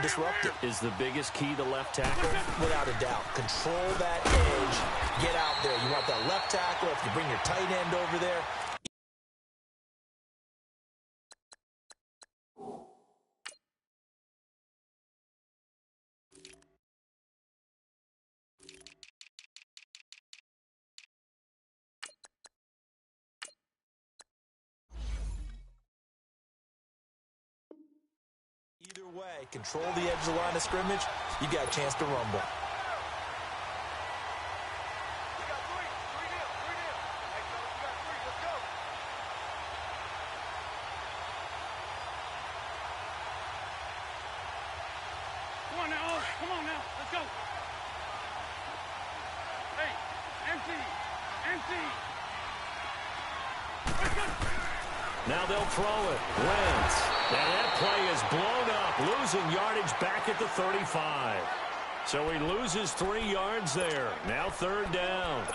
disruptive. Is the biggest key the left tackle? Without a doubt. Control that edge. Get out there. You want that left tackle. If you bring your tight end over there. Either way, control the edge of the line of scrimmage, you got a chance to rumble. Come on now, let's go. Hey, empty. Now they'll throw it. Wentz. And that play is blown up, losing yardage back at the 35. So he loses 3 yards there. Now 3rd down.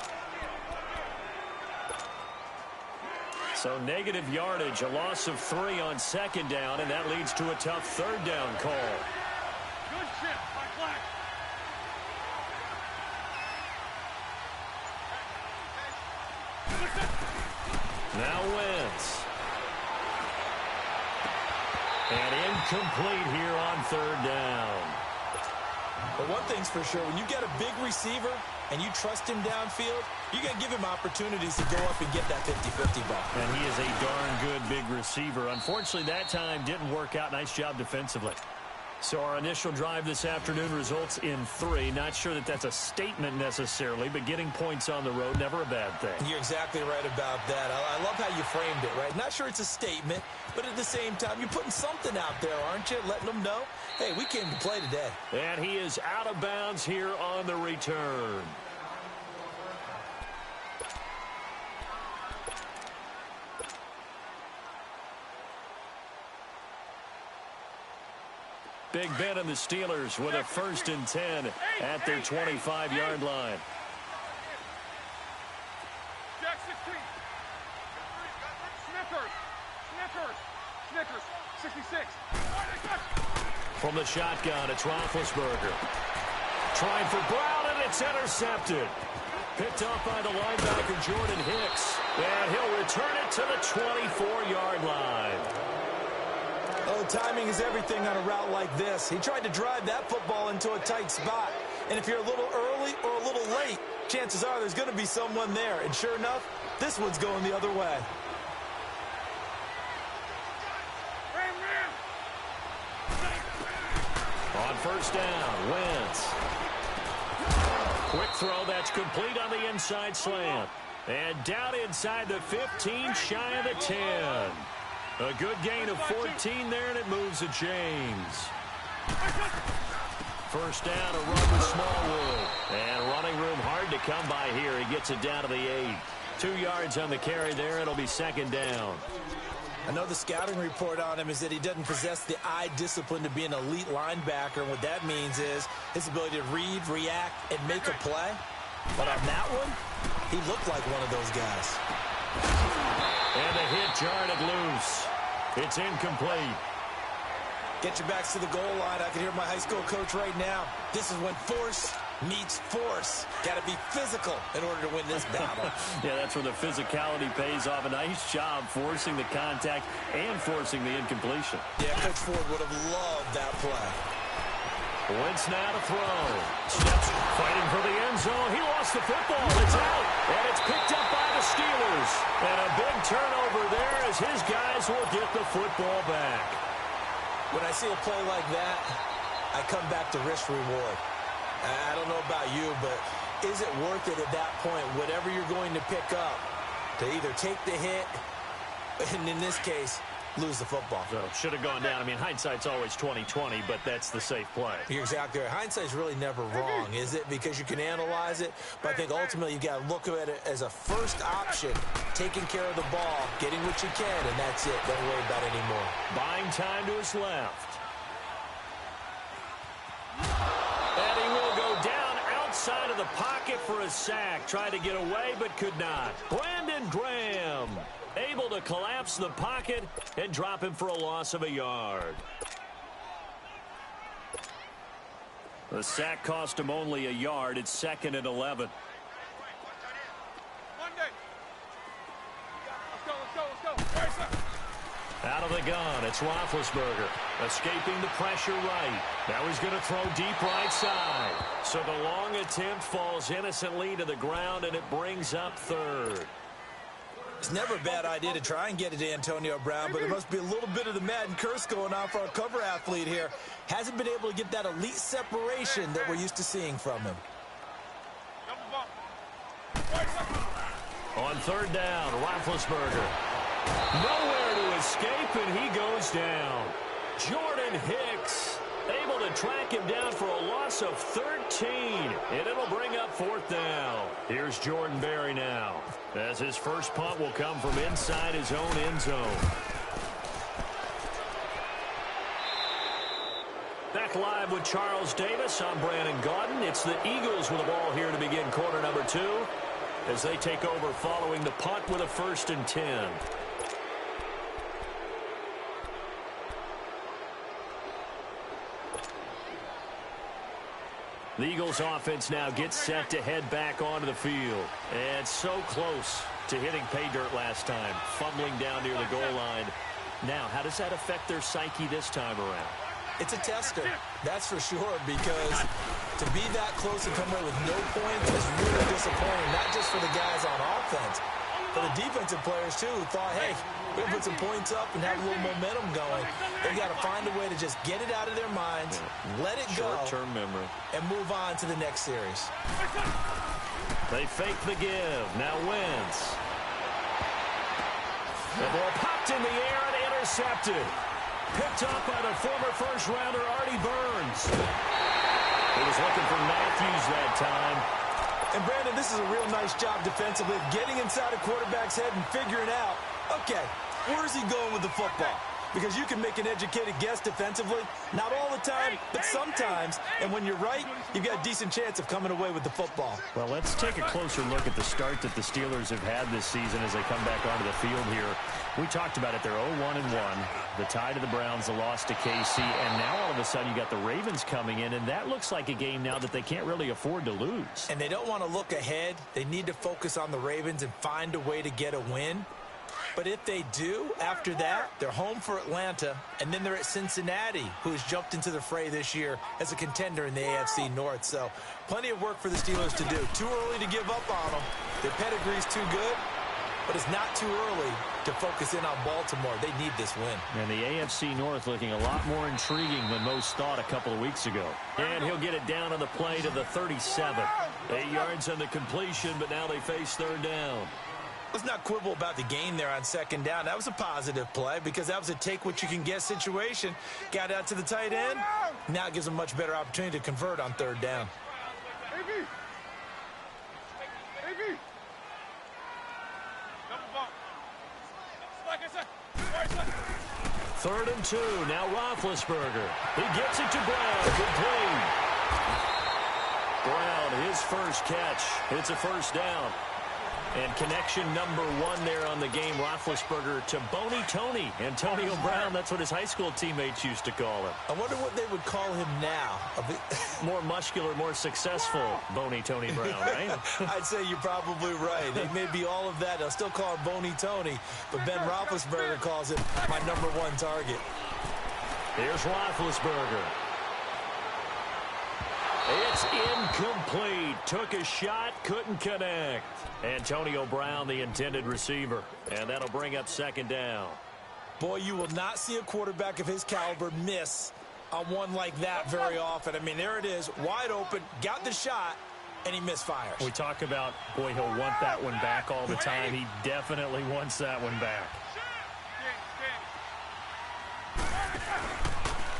So negative yardage, a loss of 3 on 2nd down, and that leads to a tough 3rd down call. Good chip by Black. Now Wentz. And incomplete here on 3rd down. But one thing's for sure, when you get a big receiver and you trust him downfield, you're going to give him opportunities to go up and get that 50-50 ball. And he is a darn good big receiver. Unfortunately, that time didn't work out. Nice job defensively. So our initial drive this afternoon results in 3. Not sure that that's a statement necessarily, but getting points on the road, never a bad thing. You're exactly right about that. I love how you framed it, right? Not sure it's a statement, but at the same time, you're putting something out there, aren't you? Letting them know, hey, we came to play today. And he is out of bounds here on the return. Big Ben and the Steelers with a 1st and 10 at their 25-yard line. Jack 16. Snickers. 66. From the shotgun, it's Roethlisberger. Trying for Brown, and it's intercepted. Picked up by the linebacker, Jordan Hicks. And he'll return it to the 24-yard line. Oh, timing is everything on a route like this. He tried to drive that football into a tight spot. And if you're a little early or a little late, chances are there's going to be someone there. And sure enough, this one's going the other way. On 1st down, Wentz. Quick throw, that's complete on the inside slant. And down inside the 15, shy of the 10. A good gain of 14 there, and it moves to James. 1st down, a run with Smallwood. And running room hard to come by here. He gets it down to the 8. 2 yards on the carry there. It'll be 2nd down. I know the scouting report on him is that he doesn't possess the eye discipline to be an elite linebacker. And what that means is his ability to read, react, and make a play. But on that one, he looked like one of those guys. And the hit jarred it loose. It's incomplete. Get your backs to the goal line. I can hear my high school coach right now. This is when force meets force. Got to be physical in order to win this battle. Yeah, that's where the physicality pays off. A nice job forcing the contact and forcing the incompletion. Yeah, Coach Ford would have loved that play. Wentz now to throw. Steps fighting for the end zone. He lost the football. It's out. And it's picked up by the Steelers. And a big turnover there as his guys will get the football back. When I see a play like that, I come back to risk reward. I don't know about you, but is it worth it at that point, whatever you're going to pick up, to either take the hit, and in this case, lose the football? So should have gone down. I mean, hindsight's always 20/20, but that's the safe play. You're exactly right. Hindsight's really never wrong, is it? Because you can analyze it, but I think ultimately you got to look at it as a first option, taking care of the ball, getting what you can, and that's it. Don't worry about it anymore. Buying time to his left. And he will go down outside of the pocket for a sack. Tried to get away, but could not. Brandon Graham able to collapse the pocket and drop him for a loss of a yard. The sack cost him only a yard. It's 2nd and 11. Monday. Let's go. Right, sir. Out of the gun, it's Roethlisberger. Escaping the pressure right. Now he's going to throw deep right side. So the long attempt falls innocently to the ground, and it brings up 3rd. It's never a bad idea to try and get it to Antonio Brown, but there must be a little bit of the Madden curse going on for our cover athlete here. Hasn't been able to get that elite separation that we're used to seeing from him. On 3rd down, Roethlisberger. Nowhere to escape, and he goes down. Jordan Hicks able to track him down for a loss of 13, and it'll bring up 4th down. Here's Jordan Berry now, as his first punt will come from inside his own end zone. Back live with Charles Davis. I'm Brandon Gaudin. It's the Eagles with the ball here to begin quarter number 2 as they take over following the punt with a 1st and 10. The Eagles offense now gets set to head back onto the field. And so close to hitting pay dirt last time, fumbling down near the goal line. Now, how does that affect their psyche this time around? It's a tester, that's for sure, because to be that close and come away with no points is really disappointing, not just for the guys on offense, but the defensive players, too, who thought, hey, we're going to put some points up and have a little momentum going. They've got to find a way to just get it out of their minds, let it go, short-term memory, and move on to the next series. They fake the give. Now Wentz. The ball popped in the air and intercepted. Picked up by the former first-rounder Artie Burns. He was looking for Matthews that time. And, Brandon, this is a real nice job defensively of getting inside a quarterback's head and figuring out, okay, where's he going with the football? Because you can make an educated guess defensively, not all the time, but sometimes. And when you're right, you've got a decent chance of coming away with the football. Well, let's take a closer look at the start that the Steelers have had this season as they come back onto the field here. We talked about it. They're 0-1-1. The tie to the Browns, the loss to KC, and now all of a sudden you got the Ravens coming in, and that looks like a game now that they can't really afford to lose. And they don't want to look ahead. They need to focus on the Ravens and find a way to get a win. But if they do, after that, they're home for Atlanta, and then they're at Cincinnati, who has jumped into the fray this year as a contender in the AFC North. So plenty of work for the Steelers to do. Too early to give up on them. Their pedigree's too good, but it's not too early to focus in on Baltimore. They need this win. And the AFC North looking a lot more intriguing than most thought a couple of weeks ago. And he'll get it down on the play to the 37. 8 yards on the completion, but now they face 3rd down. Let's not quibble about the gain there on 2nd down. That was a positive play because that was a take-what-you-can-get situation. Got out to the tight end. Now it gives them a much better opportunity to convert on 3rd down. 3rd and 2. Now Roethlisberger. He gets it to Brown. Complete. Brown, his first catch. It's a 1st down. And connection number 1 there on the game, Roethlisberger to Boney Tony. Antonio Brown, that's what his high school teammates used to call him. I wonder what they would call him now. More muscular, more successful Boney Tony Brown, right? I'd say you're probably right. They may be all of that. They'll still call him Boney Tony, but Ben Roethlisberger calls him my number 1 target. Here's Roethlisberger. It's incomplete. Took a shot, couldn't connect. Antonio Brown, the intended receiver. And that'll bring up 2nd down. Boy, you will not see a quarterback of his caliber miss on one like that very often. I mean, there it is, wide open, got the shot, and he misfires. We talk about, boy, he'll want that one back all the time. He definitely wants that one back.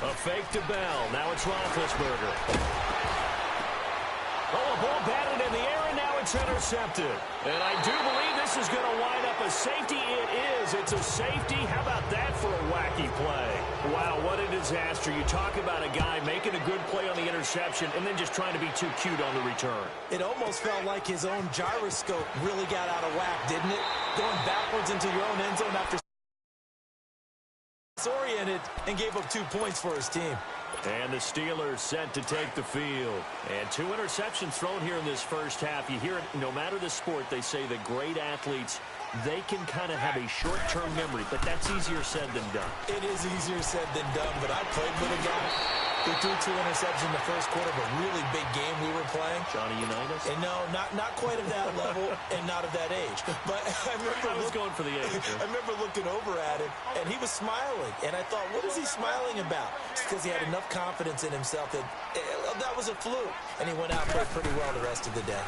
A fake to Bell. Now it's Roethlisberger. Oh, a ball batted in the air, and now it's intercepted. And I do believe this is going to wind up a safety. It is. It's a safety. How about that for a wacky play? Wow, what a disaster. You talk about a guy making a good play on the interception and then just trying to be too cute on the return. It almost felt like his own gyroscope really got out of whack, didn't it? Going backwards into your own end zone after disoriented and gave up 2 points for his team. And the Steelers set to take the field. And 2 interceptions thrown here in this first half. You hear it, no matter the sport, they say that great athletes, they can kind of have a short-term memory, but that's easier said than done. It is easier said than done, but I played with a guy who threw 2 interceptions in the first quarter of a really big game we were playing. Johnny Unitas? And no, not quite of that level and not of that age. But I was going for the age. I remember looking over at him, and he was smiling. And I thought, what is he smiling about? It's because he had enough confidence in himself that that was a fluke. And he went out and played pretty well the rest of the day.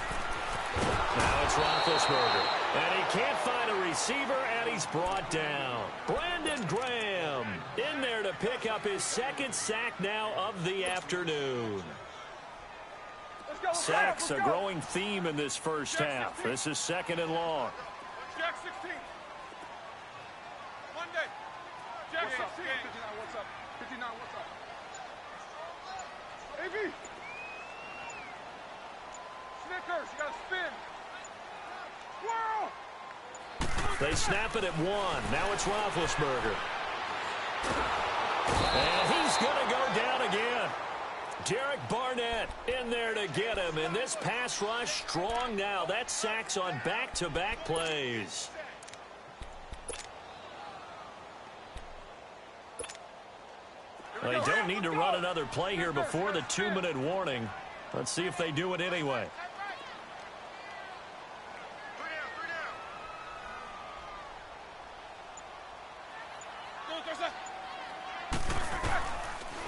Now it's Roethlisberger, and he can't find a receiver, and he's brought down. Brandon Graham in there to pick up his 2nd sack now of the afternoon. Sacks a growing theme in this first half. This is 2nd and long. Jack 16. Monday. Jack 16. 59, what's up? 59, what's up? AV. Snickers, you gotta spin. Squirrel! They snap it at 1. Now it's Roethlisberger. And he's going to go down again. Derek Barnett in there to get him. And this pass rush strong now. That's sacks on back-to-back plays. Well, they don't need to run another play here before the 2-minute warning. Let's see if they do it anyway.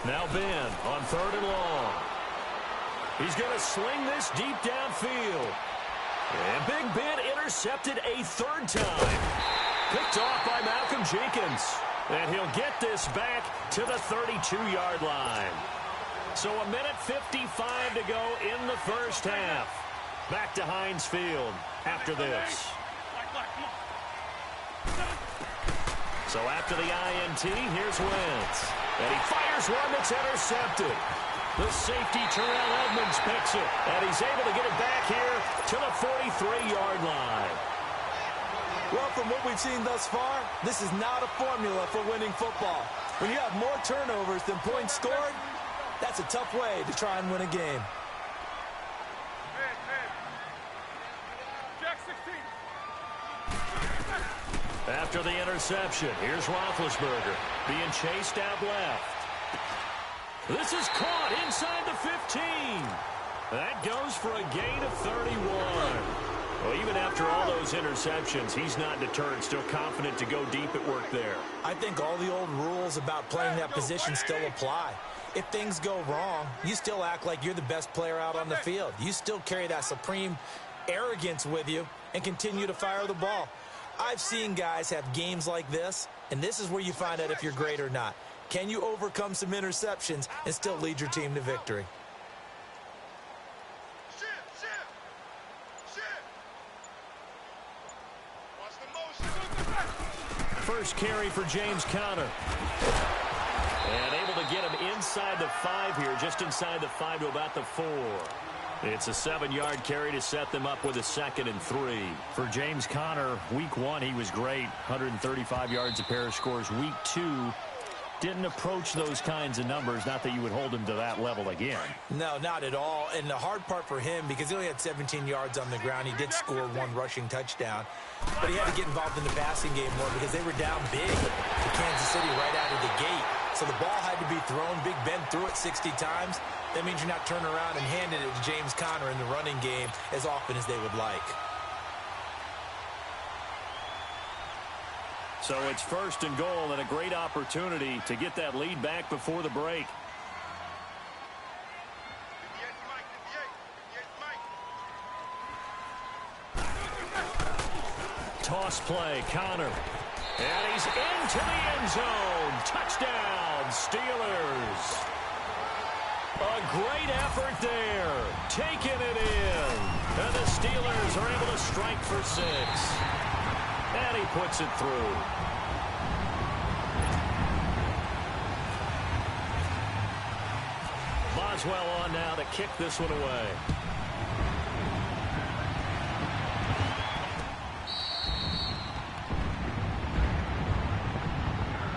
Now Ben on 3rd and long. He's going to sling this deep downfield. And Big Ben intercepted a 3rd time. Picked off by Malcolm Jenkins. And he'll get this back to the 32-yard line. So 1:55 to go in the first half. Back to Heinz Field after this. So after the INT, here's Wentz. And he fires one that's intercepted. The safety, Terrell Edmonds, picks it. And he's able to get it back here to the 43-yard line. Well, from what we've seen thus far, this is not a formula for winning football. When you have more turnovers than points scored, that's a tough way to try and win a game. Jack 16. After the interception, here's Roethlisberger being chased out left. This is caught inside the 15. That goes for a gain of 31. Well, even after all those interceptions, he's not deterred, still confident to go deep at work there. I think all the old rules about playing that position still apply. If things go wrong, you still act like you're the best player out on the field. You still carry that supreme arrogance with you and continue to fire the ball. I've seen guys have games like this, and this is where you find out if you're great or not. Can you overcome some interceptions and still lead your team to victory? First carry for James Conner. And able to get him inside the 5 here, just inside the 5 to about the 4. It's a 7-yard carry to set them up with a 2nd and 3. For James Conner, week 1, he was great. 135 yards, a pair of scores. Week 2, didn't approach those kinds of numbers. Not that you would hold him to that level again. No, not at all. And the hard part for him, because he only had 17 yards on the ground, he did score 1 rushing touchdown. But he had to get involved in the passing game more because they were down big to Kansas City right out of the gate. So the ball had to be thrown. Big Ben threw it 60 times. That means you're not turning around and handing it to James Conner in the running game as often as they would like. So it's 1st and goal and a great opportunity to get that lead back before the break. Toss play, Conner. And he's into the end zone. Touchdown, Steelers. A great effort there. Taking it in. And the Steelers are able to strike for 6. And he puts it through. Boswell on now to kick this one away.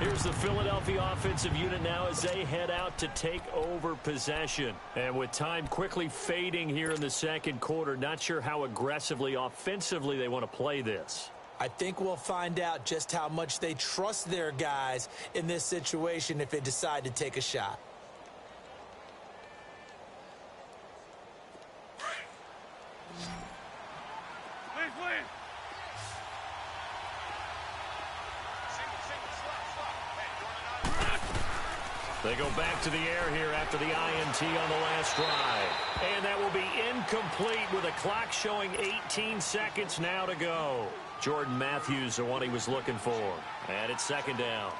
Here's the Philadelphia offensive unit now as they head out to take over possession. And with time quickly fading here in the second quarter, not sure how aggressively, offensively they want to play this. I think we'll find out just how much they trust their guys in this situation if they decide to take a shot. They go back to the air here after the INT on the last drive. And that will be incomplete with a clock showing 18 seconds now to go. Jordan Matthews, the one he was looking for. And it's second down.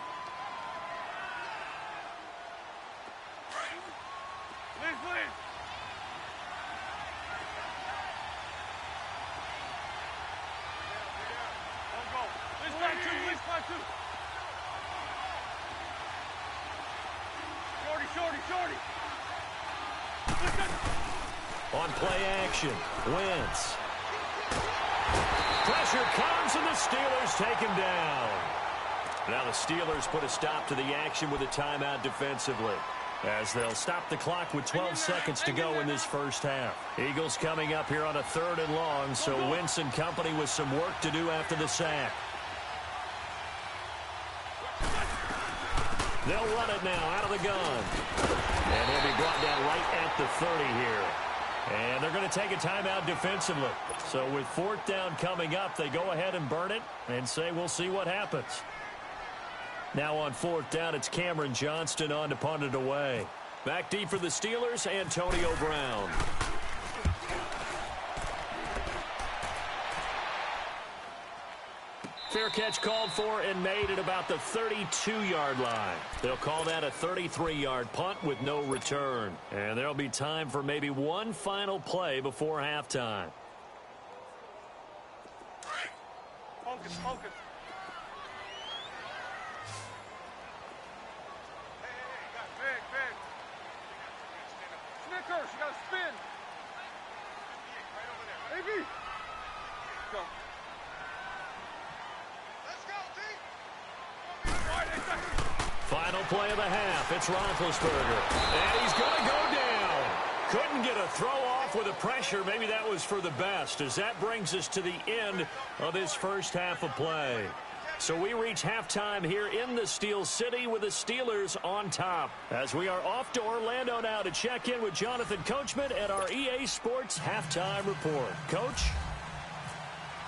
On play action, Wentz. Pressure comes and the Steelers take him down. Now the Steelers put a stop to the action with a timeout defensively, as they'll stop the clock with 12 seconds to go in this first half. Eagles coming up here on a 3rd and long, so Wentz and company with some work to do after the sack. They'll run it now out of the gun. And he'll be brought down right at the 30 here. And they're going to take a timeout defensively. So with 4th down coming up, they go ahead and burn it and say we'll see what happens. Now on 4th down, it's Cameron Johnston on to punt it away. Back deep for the Steelers, Antonio Brown. Fair catch called for and made at about the 32-yard line. They'll call that a 33-yard punt with no return. And there'll be time for maybe one final play before halftime. Focus, focus. Hey, big. Snickers, you gotta spin. AB. Go. Final play of the half. It's Roethlisberger. And he's going to go down. Couldn't get a throw off with the pressure. Maybe that was for the best, as that brings us to the end of this first half of play. So we reach halftime here in the Steel City with the Steelers on top, as we are off to Orlando now to check in with Jonathan Coachman at our EA Sports Halftime Report. Coach?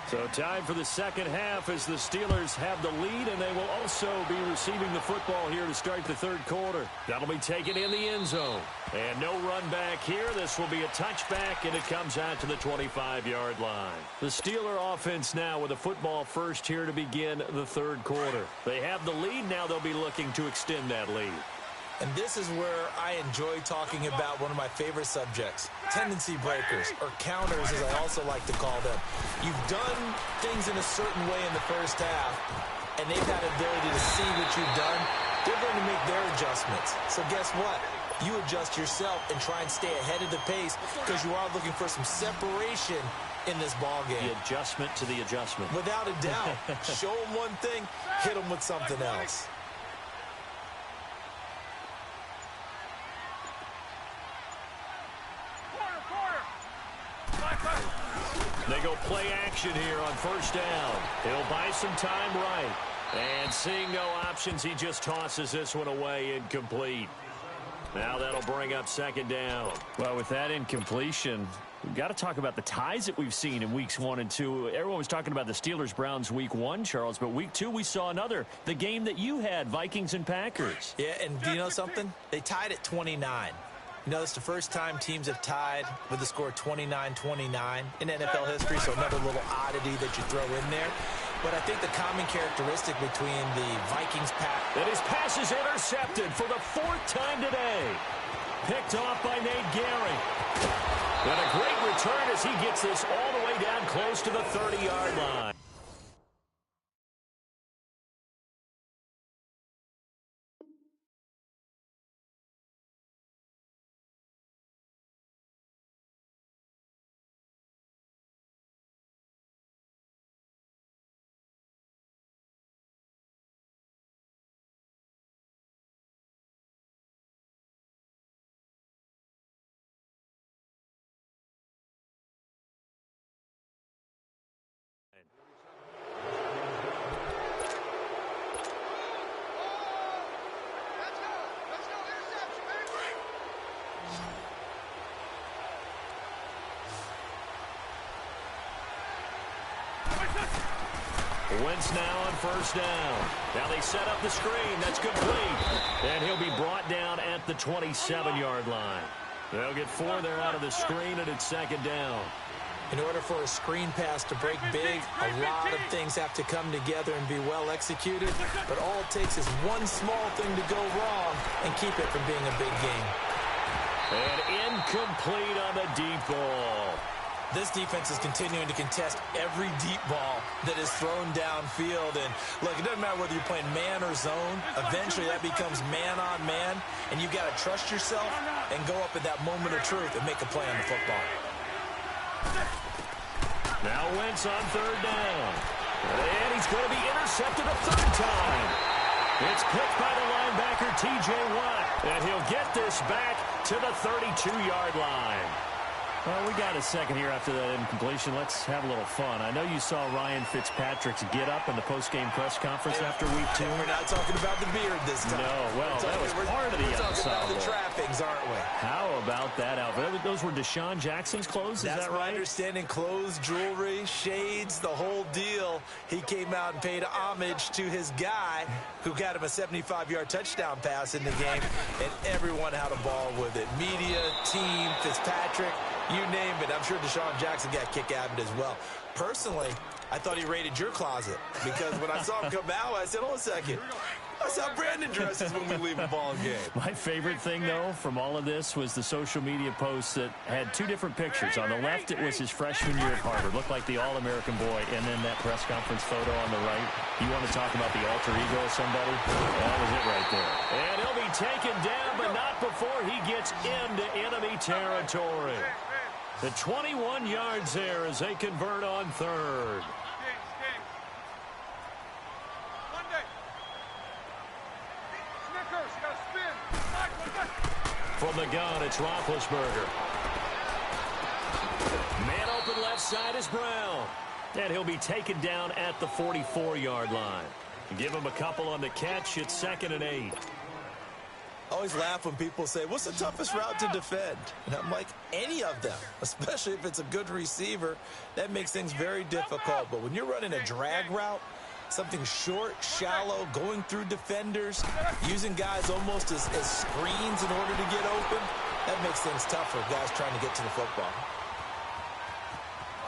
So time for the second half as the Steelers have the lead, and they will also be receiving the football here to start the third quarter. That'll be taken in the end zone. And no run back here. This will be a touchback, and it comes out to the 25-yard line. The Steeler offense now with a football first here to begin the third quarter. They have the lead. Now they'll be looking to extend that lead. And this is where I enjoy talking about one of my favorite subjects, tendency breakers, or counters as I also like to call them. You've done things in a certain way in the first half, and they've had the ability to see what you've done. They're going to make their adjustments. So guess what? You adjust yourself and try and stay ahead of the pace because you are looking for some separation in this ball game. The adjustment to the adjustment. Without a doubt. Show them one thing, hit them with something else. They go play action here on first down. He'll buy some time right. And seeing no options, he just tosses this one away, incomplete. Now that'll bring up second down. Well, with that incompletion, we've got to talk about the ties that we've seen in weeks 1 and 2. Everyone was talking about the Steelers-Browns week 1, Charles, but week 2 we saw another. The game that you had, Vikings and Packers. Yeah, and do you know something? They tied at 29. You know, it's the first time teams have tied with the score 29-29 in NFL history, so another little oddity that you throw in there. But I think the common characteristic between the Vikings pass... And his pass is intercepted for the 4th time today. Picked off by Nate Gehring. And a great return as he gets this all the way down close to the 30-yard line. Wentz now on first down. Now they set up the screen. That's complete. And he'll be brought down at the 27-yard line. They'll get 4 there out of the screen, and it's second down. In order for a screen pass to break big, a lot of things have to come together and be well executed. But all it takes is one small thing to go wrong and keep it from being a big game. And incomplete on the deep ball. This defense is continuing to contest every deep ball that is thrown downfield. And, look, it doesn't matter whether you're playing man or zone. Eventually, that becomes man-on-man. And you've got to trust yourself and go up at that moment of truth and make a play on the football. Now Wentz on third down. And he's going to be intercepted a third time. It's picked by the linebacker, T.J. Watt. And he'll get this back to the 32-yard line. Well, we got a second here after that incompletion. Let's have a little fun. I know you saw Ryan Fitzpatrick's get up in the post-game press conference after week 2. We're not talking about the beard this time. No, well, that was part of the ensemble. We're talking about the trappings, aren't we? How about that outfit? Those were Deshaun Jackson's clothes, is that right? That's my understanding. Clothes, jewelry, shades, the whole deal. He came out and paid homage to his guy who got him a 75-yard touchdown pass in the game, and everyone had a ball with it. Media, team, Fitzpatrick. You name it. I'm sure Deshaun Jackson got a kick out of it as well. Personally, I thought he raided your closet because when I saw him come out, I said, hold a second. That's how Brandon dresses when we leave a ball game. My favorite thing, though, from all of this was the social media posts that had 2 different pictures. On the left, it was his freshman year at Harvard. Looked like the All-American boy. And then that press conference photo on the right. You want to talk about the alter ego of somebody? That was it right there. And he'll be taken down, but not before he gets into enemy territory. The 21 yards there as they convert on third. From the gun, it's Roethlisberger. Man open left side is Brown. And he'll be taken down at the 44-yard line. Give him a couple on the catch. It's 2nd and 8. I always laugh when people say, what's the toughest route to defend? And I'm like, any of them, especially if it's a good receiver. That makes things very difficult. But when you're running a drag route, something short, shallow, going through defenders, using guys almost as screens in order to get open, that makes things tough for guys trying to get to the football.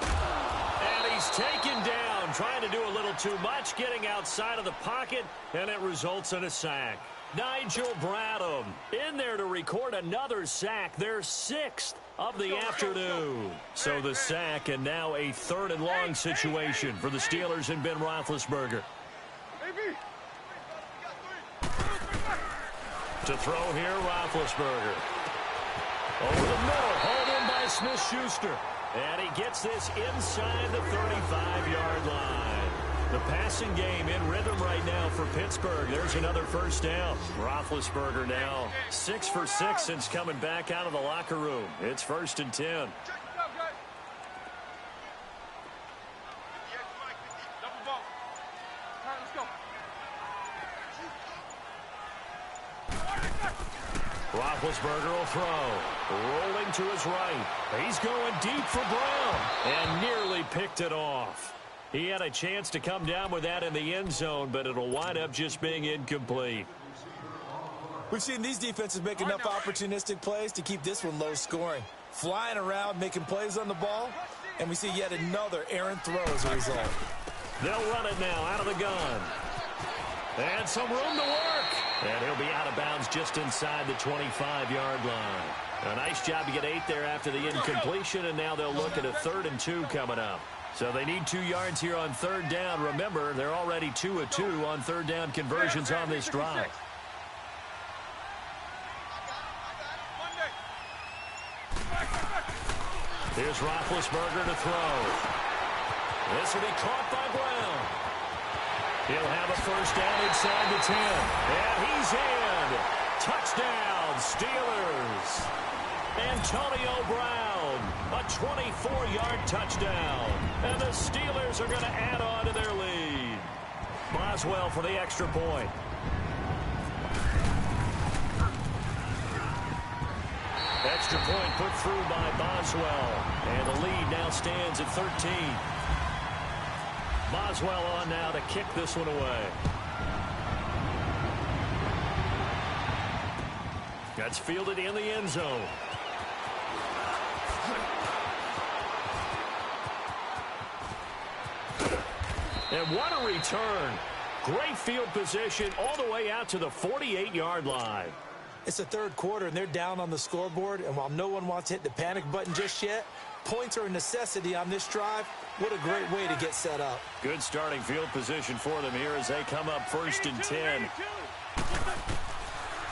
And he's taken down, trying to do a little too much, getting outside of the pocket, and it results in a sack. Nigel Bradham in there to record another sack, their 6th of the afternoon. So the sack, and now a 3rd and long situation for the Steelers and Ben Roethlisberger. To throw here, Roethlisberger. Over the middle, hauled in by Smith-Schuster. And he gets this inside the 35-yard line. The passing game in rhythm right now for Pittsburgh. There's another first down. Roethlisberger now 6 for 6 since coming back out of the locker room. It's 1st and 10. Roethlisberger will throw. Rolling to his right. He's going deep for Brown. And nearly picked it off. He had a chance to come down with that in the end zone, but it'll wind up just being incomplete. We've seen these defenses make enough opportunistic plays to keep this one low scoring. Flying around, making plays on the ball, and we see yet another errant throw as a result. They'll run it now out of the gun. And some room to work. And he'll be out of bounds just inside the 25-yard line. A nice job to get 8 there after the incompletion, and now they'll look at a 3rd and 2 coming up. So they need 2 yards here on 3rd down. Remember, they're already 2 of 2 on 3rd down conversions on this drive. Here's Roethlisberger to throw. This will be caught by Brown. He'll have a first down inside the 10. And he's in. Touchdown, Steelers. Antonio Brown, a 24-yard touchdown. And the Steelers are going to add on to their lead. Boswell for the extra point. Extra point put through by Boswell. And the lead now stands at 13. Boswell on now to kick this one away. That's fielded in the end zone. And what a return. Great field position all the way out to the 48-yard line. It's the third quarter, and they're down on the scoreboard. And while no one wants to hit the panic button just yet, points are a necessity on this drive. What a great way to get set up. Good starting field position for them here as they come up 1st and 10.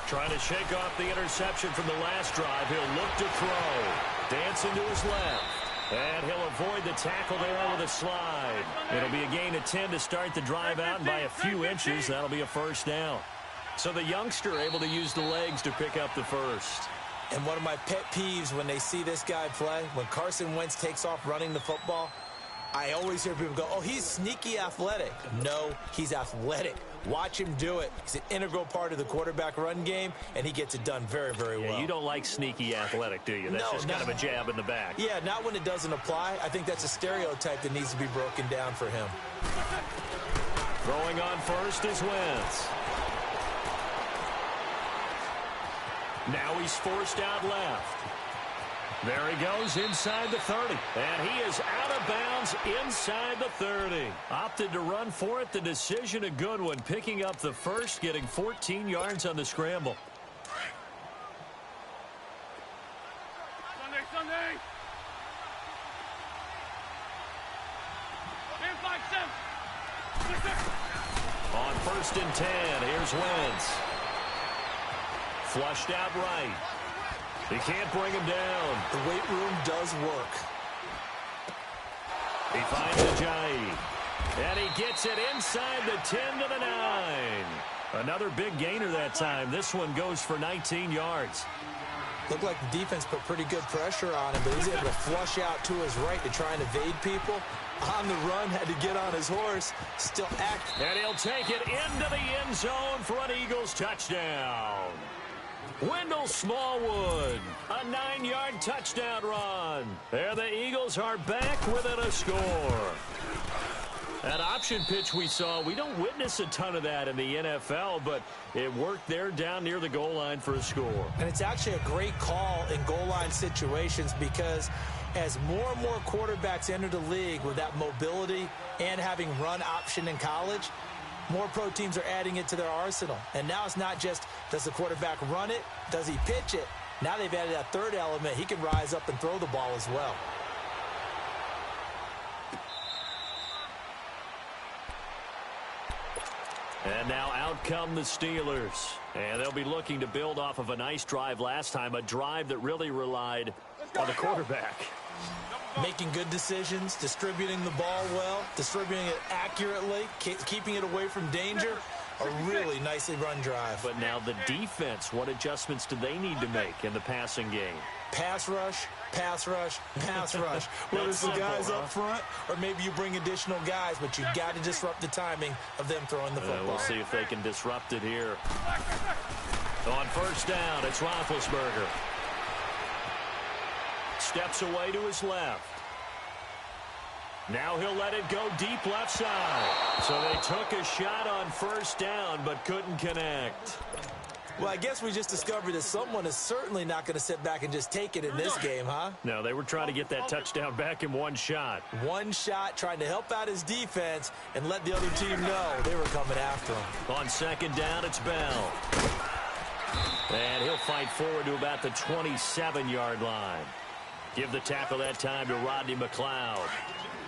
Trying to shake off the interception from the last drive. He'll look to throw. Dancing to his left. And he'll avoid the tackle there with a slide. It'll be a gain of 10 to start the drive out, and by a few inches, that'll be a first down. So the youngster able to use the legs to pick up the first. And one of my pet peeves when they see this guy play, when Carson Wentz takes off running the football, I always hear people go, oh, he's sneaky athletic. No, he's athletic. Watch him do it. He's an integral part of the quarterback run game, and he gets it done very, very well. You don't like sneaky athletic, do you? That's just kind of a jab in the back. Yeah, not when it doesn't apply. I think that's a stereotype that needs to be broken down for him. Throwing on first is Wentz. Now he's forced out left. There he goes inside the 30. And he is out of bounds inside the 30. Opted to run for it. The decision a good one. Picking up the first, getting 14 yards on the scramble. Sunday. On 1st and 10, here's Wentz. Flushed out right. He can't bring him down. The weight room does work. He finds Ajayi. And he gets it inside the 10 to the 9. Another big gainer that time. This one goes for 19 yards. Looked like the defense put pretty good pressure on him, but he's able to flush out to his right to try and evade people. On the run, had to get on his horse. Still active. And he'll take it into the end zone for an Eagles touchdown. Wendell Smallwood, a 9-yard touchdown run. There the Eagles are back within a score. That option pitch we saw, we don't witness a ton of that in the NFL, but it worked there down near the goal line for a score. And it's actually a great call in goal line situations because as more and more quarterbacks enter the league with that mobility and having run option in college, more pro teams are adding it to their arsenal. And now it's not just, does the quarterback run it? Does he pitch it? Now they've added that third element. He can rise up and throw the ball as well. And now out come the Steelers. And they'll be looking to build off of a nice drive last time, a drive that really relied on the quarterback. Making good decisions, distributing the ball well, distributing it accurately, keeping it away from danger. A really nicely run drive. But now the defense, what adjustments do they need to make in the passing game? Pass rush, pass rush, pass rush. Whether it's the guys up front or maybe you bring additional guys, but you've got to disrupt the timing of them throwing the football. We'll see if they can disrupt it here. On first down, it's Roethlisberger. Steps away to his left. Now he'll let it go deep left side. So they took a shot on first down but couldn't connect. Well, I guess we just discovered that someone is certainly not going to sit back and just take it in this game, huh? No, they were trying to get that touchdown back in one shot. One shot, trying to help out his defense and let the other team know they were coming after him. On second down, it's Bell. And he'll fight forward to about the 27-yard line. Give the tackle that time to Rodney McLeod.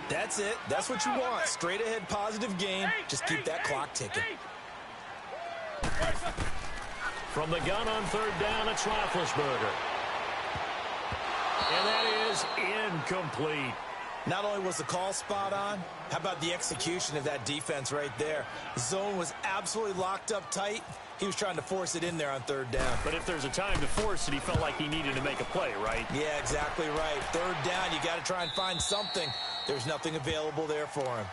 That's it. That's what you want. Straight ahead positive game. Just keep that clock ticking. From the gun on third down, it's Roethlisberger. And that is incomplete. Not only was the call spot on, how about the execution of that defense right there? The zone was absolutely locked up tight. He was trying to force it in there on third down. But if there's a time to force it, he felt like he needed to make a play, right? Yeah, exactly right. Third down, you got to try and find something. There's nothing available there for him.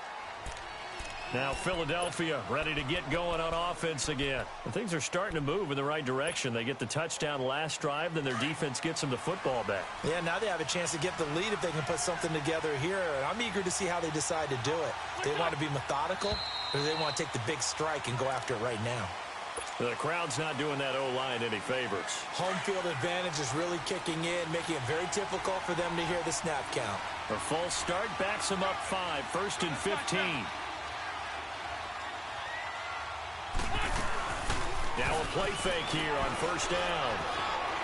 Now Philadelphia ready to get going on offense again. And things are starting to move in the right direction. They get the touchdown last drive, then their defense gets them the football back. Yeah, now they have a chance to get the lead if they can put something together here. And I'm eager to see how they decide to do it. They want to be methodical, or do they want to take the big strike and go after it right now? The crowd's not doing that O-line any favors. Home field advantage is really kicking in, making it very difficult for them to hear the snap count. A false start backs them up 5, 1st and 15. Now a play fake here on 1st down.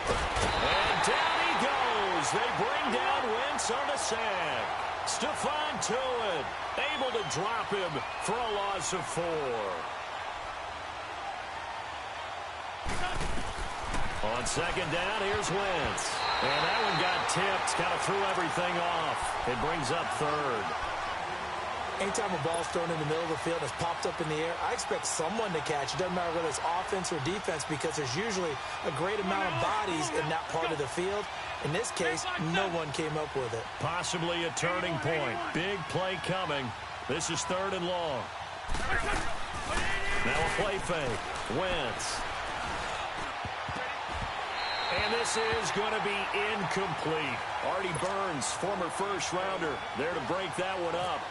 And down he goes. They bring down Wentz on the sack. Stephon Tuitt able to drop him for a loss of 4. On 2nd down, here's Wentz. And that one got tipped, kind of threw everything off. It brings up 3rd. Anytime a ball's thrown in the middle of the field and it's popped up in the air, I expect someone to catch. It doesn't matter whether it's offense or defense because there's usually a great amount of bodies in that part of the field. In this case, no one came up with it. Possibly a turning point. Big play coming. This is 3rd and long. Now a play fake. Wentz. And this is going to be incomplete. Artie Burns, former first-rounder, there to break that one up.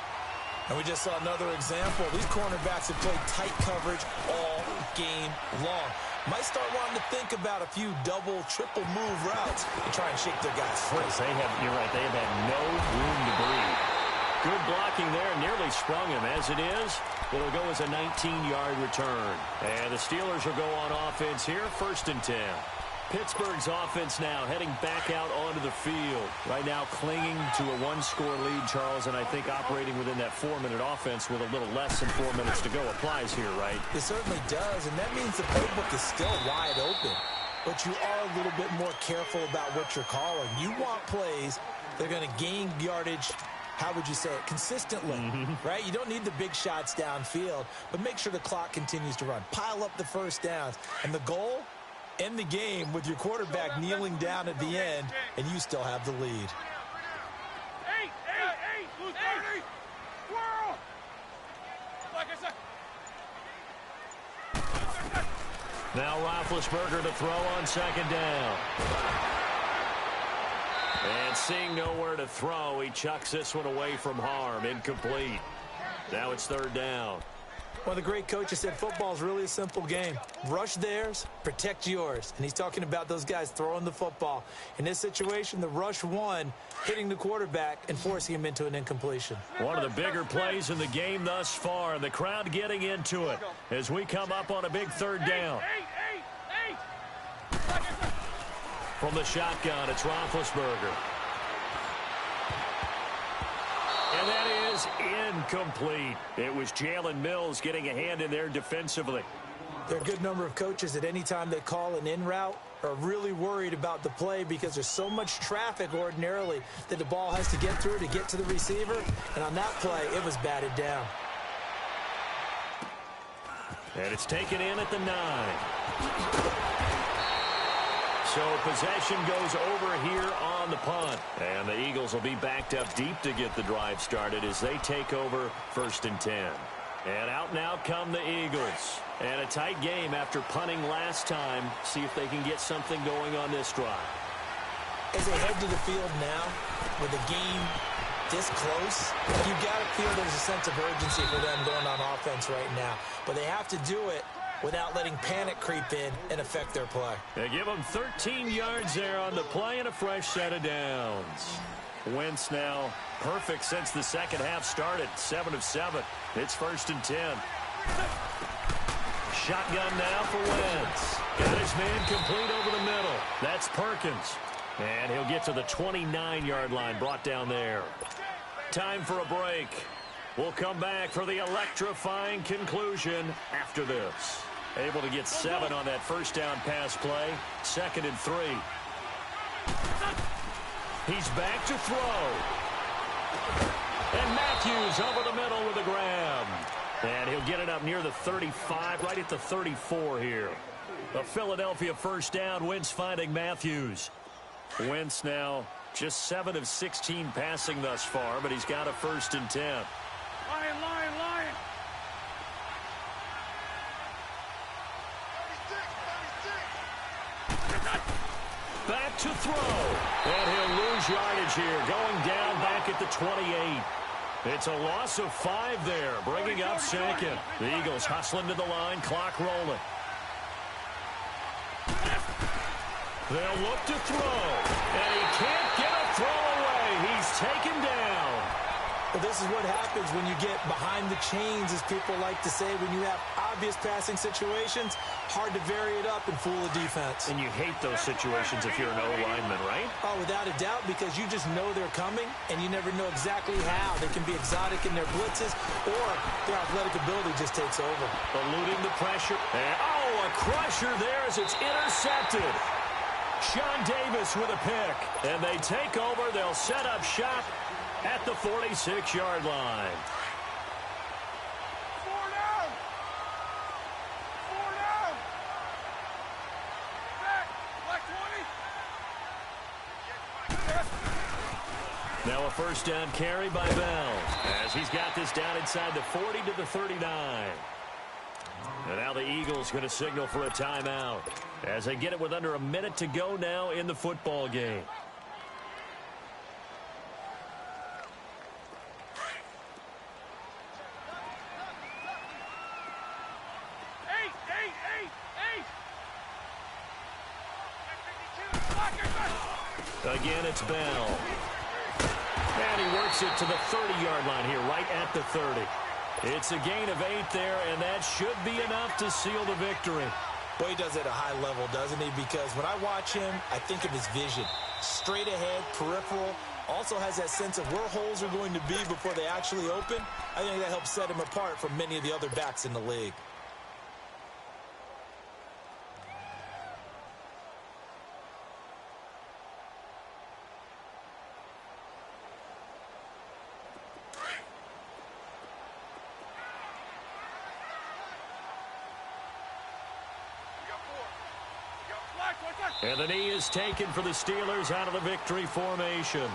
And we just saw another example. These cornerbacks have played tight coverage all game long. Might start wanting to think about a few double, triple move routes and try and shake their guys free. You're right, they have had no room to breathe. Good blocking there, nearly sprung him. As it is, it'll go as a 19-yard return. And the Steelers will go on offense here, 1st and 10. Pittsburgh's offense now heading back out onto the field. Right now clinging to a 1-score lead, Charles, and I think operating within that 4-minute offense with a little less than 4 minutes to go applies here, right? It certainly does, and that means the playbook is still wide open. But you are a little bit more careful about what you're calling. You want plays that are going to gain yardage, how would you say it, consistently, right? You don't need the big shots downfield, but make sure the clock continues to run. Pile up the first downs, and the goal? End the game with your quarterback kneeling down at the end, and you still have the lead. Now Roethlisberger to throw on 2nd down. And seeing nowhere to throw, he chucks this one away from harm. Incomplete. Now it's 3rd down. One of the great coaches said football is really a simple game. Rush theirs, protect yours. And he's talking about those guys throwing the football. In this situation, the rush won, hitting the quarterback and forcing him into an incompletion. One of the bigger plays in the game thus far. The crowd getting into it as we come up on a big 3rd down. From the shotgun, it's Roethlisberger. And that is incomplete. It was Jalen Mills getting a hand in there defensively. There are a good number of coaches that any time they call an in route are really worried about the play because there's so much traffic ordinarily that the ball has to get through to get to the receiver. And on that play, it was batted down. And it's taken in at the 9. So possession goes over here on the punt. And the Eagles will be backed up deep to get the drive started as they take over 1st and 10. And out now come the Eagles. And a tight game after punting last time. See if they can get something going on this drive. As they head to the field now, with the game this close, you've got to feel there's a sense of urgency for them going on offense right now. But they have to do it without letting panic creep in and affect their play. They give them 13 yards there on the play and a fresh set of downs. Wentz now perfect since the second half started, 7 of 7. It's 1st and 10. Shotgun now for Wentz. Got his man complete over the middle. That's Perkins. And he'll get to the 29-yard line, brought down there. Time for a break. We'll come back for the electrifying conclusion after this. Able to get 7 on that 1st down pass play. 2nd and 3. He's back to throw. And Matthews over the middle with a grab. And he'll get it up near the 35, right at the 34 here. A Philadelphia 1st down. Wentz finding Matthews. Wentz now just 7 of 16 passing thus far, but he's got a 1st and 10. Lion. And he'll lose yardage here, going down back at the 28. It's a loss of 5 there, bringing up second. The Eagles hustling to the line, clock rolling. They'll look to throw, and he can't get a throw away. He's taken down. Well, this is what happens when you get behind the chains, as people like to say. When you have obvious passing situations, hard to vary it up and fool a defense. And you hate those situations if you're an O-lineman, right? Oh, without a doubt, because you just know they're coming, and you never know exactly how. They can be exotic in their blitzes, or their athletic ability just takes over. Eluding the pressure. And, a crusher there as it's intercepted. Sean Davis with a pick. And they take over. They'll set up shop at the 46-yard line. 4 down. 4 down. Back. Black 20. Now a first down carry by Bell, as he's got this down inside the 40 to the 39. And now the Eagles going to signal for a timeout as they get it with under a minute to go now in the football game. Again, it's Bell. And he works it to the 30-yard line here, right at the 30. It's a gain of 8 there, and that should be enough to seal the victory. Well, he does it at a high level, doesn't he? Because when I watch him, I think of his vision. Straight ahead, peripheral. Also has that sense of where holes are going to be before they actually open. I think that helps set him apart from many of the other backs in the league. And the knee is taken for the Steelers out of the victory formation.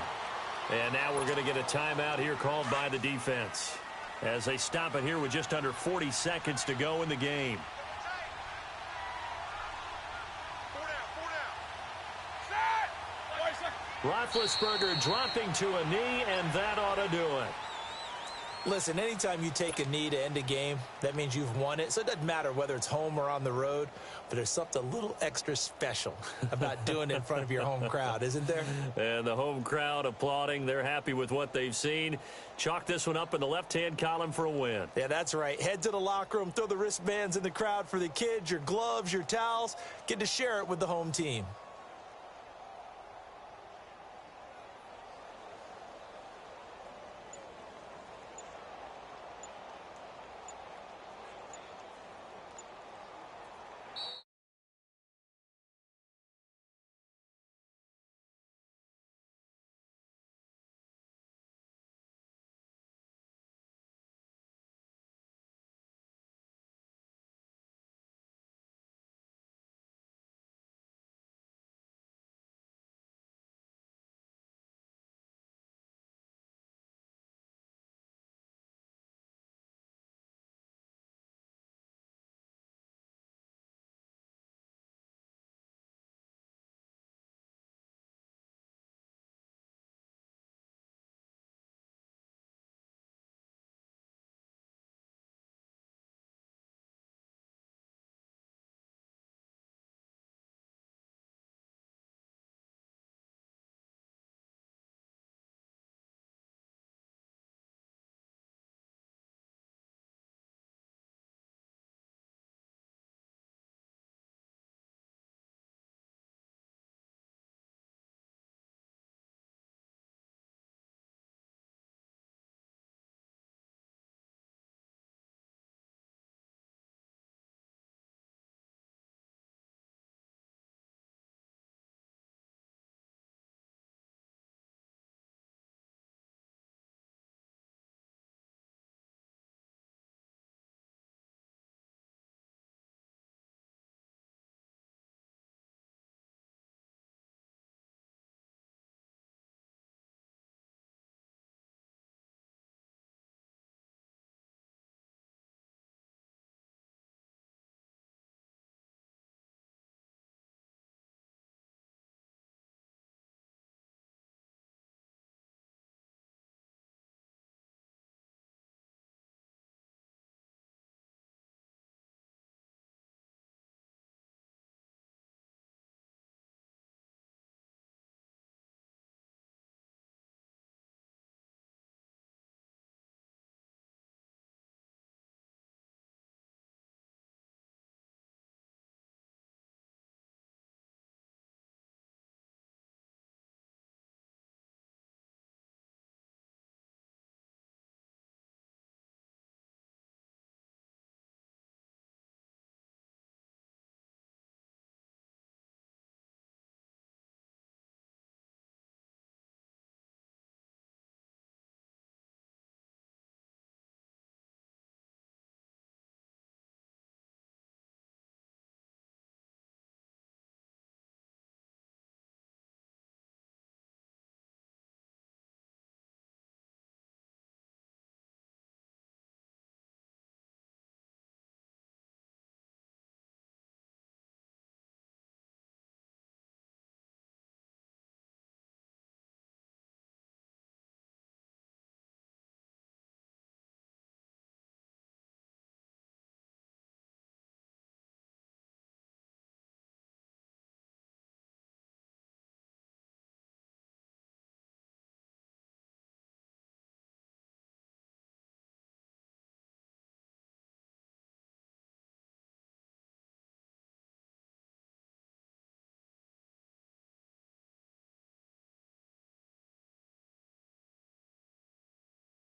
And now we're going to get a timeout here called by the defense as they stop it here with just under 40 seconds to go in the game. 4 down. Roethlisberger dropping to a knee, and that ought to do it. Listen, anytime you take a knee to end a game, that means you've won it. So it doesn't matter whether it's home or on the road, but there's something a little extra special about doing it in front of your home crowd, isn't there? And the home crowd applauding. They're happy with what they've seen. Chalk this one up in the left-hand column for a win. Yeah, that's right. Head to the locker room, throw the wristbands in the crowd for the kids, your gloves, your towels. Get to share it with the home team.